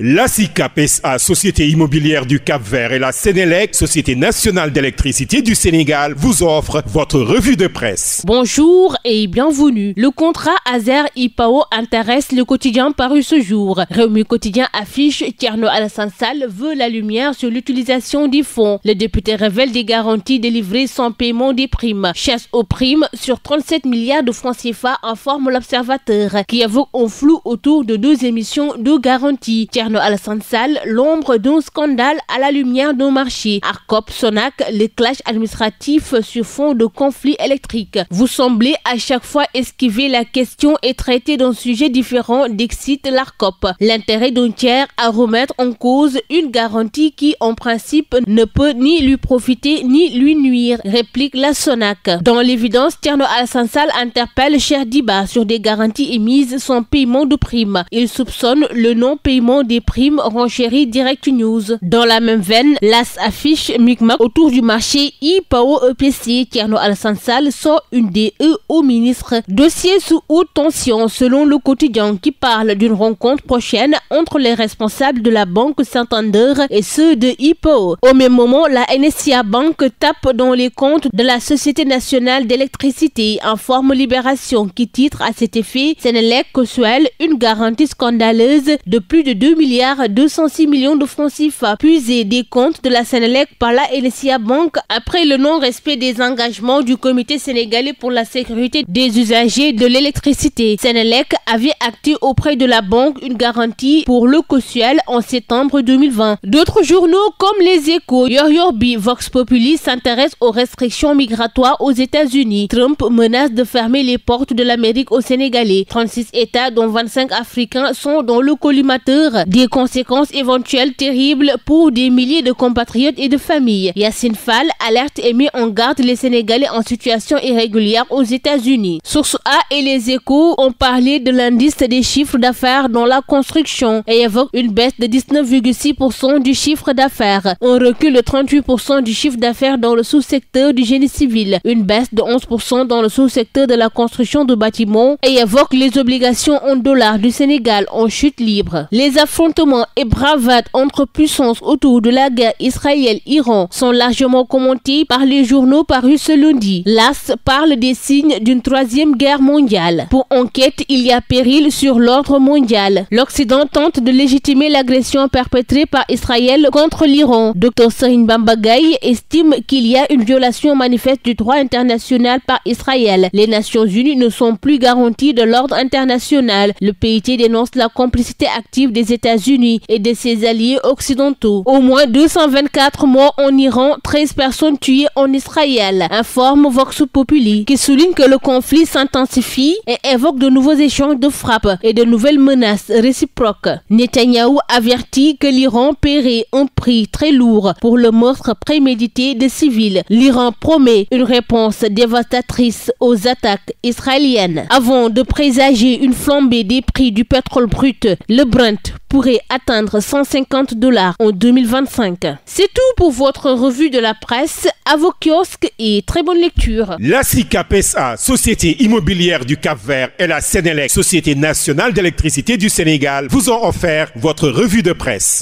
La SICAP SA, Société immobilière du Cap-Vert, et la Sénélec, Société nationale d'électricité du Sénégal, vous offrent votre revue de presse. Bonjour et bienvenue. Le contrat Azer-IPAO intéresse le quotidien paru ce jour. Rewmi Quotidien affiche Thierno Alassane Sall veut la lumière sur l'utilisation des fonds. Le député révèle des garanties délivrées sans paiement des primes. Chasse aux primes sur 37 milliards de francs CFA, informe l'Observateur, qui évoque un flou autour de deux émissions de garantie. Thierno Alassane Sall, l'ombre d'un scandale à la lumière d'un marché. Arcop, Sonac, les clashs administratifs sur fond de conflits électriques. Vous semblez à chaque fois esquiver la question et traiter d'un sujet différent, d'excite l'Arcop. L'intérêt d'un tiers à remettre en cause une garantie qui, en principe, ne peut ni lui profiter ni lui nuire, réplique la Sonac. Dans l'évidence, Thierno Alassane Sall interpelle Cheikh Diba sur des garanties émises sans paiement de primes. Il soupçonne le non-paiement des primes, renchérit Direct News. Dans la même veine, l'AS affiche micmac autour du marché IPAO-EPC. Thierno Alassane Sall sort une DE au ministre. Dossier sous haute tension selon le quotidien, qui parle d'une rencontre prochaine entre les responsables de la Banque Santander et ceux de IPAO. Au même moment, la NSIA Bank tape dans les comptes de la Société nationale d'électricité, informe Libération, qui titre à cet effet Sénélec Cosuel, une garantie scandaleuse de plus de 2,206 milliards de francs CFA puisés des comptes de la Sénélec par la NSIA Bank après le non-respect des engagements du Comité sénégalais pour la sécurité des usagers de l'électricité. Sénélec avait acté auprès de la banque une garantie pour le Cosuel en septembre 2020. D'autres journaux comme Les Échos, Yorbi, Vox Populi s'intéressent aux restrictions migratoires aux États-Unis. Trump menace de fermer les portes de l'Amérique aux Sénégalais. 36 États, dont 25 Africains, sont dans le collimateur. Des conséquences éventuelles terribles pour des milliers de compatriotes et de familles. Yassine Fall alerte et met en garde les Sénégalais en situation irrégulière aux États-Unis. Source A et Les Échos ont parlé de l'indice des chiffres d'affaires dans la construction et évoquent une baisse de 19,6% du chiffre d'affaires, un recul de 38% du chiffre d'affaires dans le sous-secteur du génie civil, une baisse de 11% dans le sous-secteur de la construction de bâtiments, et évoquent les obligations en dollars du Sénégal en chute libre. Les affrontements et bravades entre puissances autour de la guerre Israël-Iran sont largement commentés par les journaux parus ce lundi. L'AS parle des signes d'une troisième guerre mondiale. Pour enquête, il y a péril sur l'ordre mondial. L'Occident tente de légitimer l'agression perpétrée par Israël contre l'Iran. Dr Serigne Bamba Gaye estime qu'il y a une violation manifeste du droit international par Israël. Les Nations Unies ne sont plus garanties de l'ordre international. Le PIT dénonce la complicité active des États-Unis et de ses alliés occidentaux. Au moins 224 morts en Iran, 13 personnes tuées en Israël, informe Vox Populi, qui souligne que le conflit s'intensifie et évoque de nouveaux échanges de frappes et de nouvelles menaces réciproques. Netanyahou avertit que l'Iran paierait un prix très lourd pour le meurtre prémédité de civils. L'Iran promet une réponse dévastatrice aux attaques israéliennes. Avant de présager une flambée des prix du pétrole brut, le Brent pourrait atteindre $150 en 2025. C'est tout pour votre revue de la presse. À vos kiosques et très bonne lecture. La SICAP SA, Société immobilière du Cap-Vert, et la Sénélec, Société nationale d'électricité du Sénégal, vous ont offert votre revue de presse.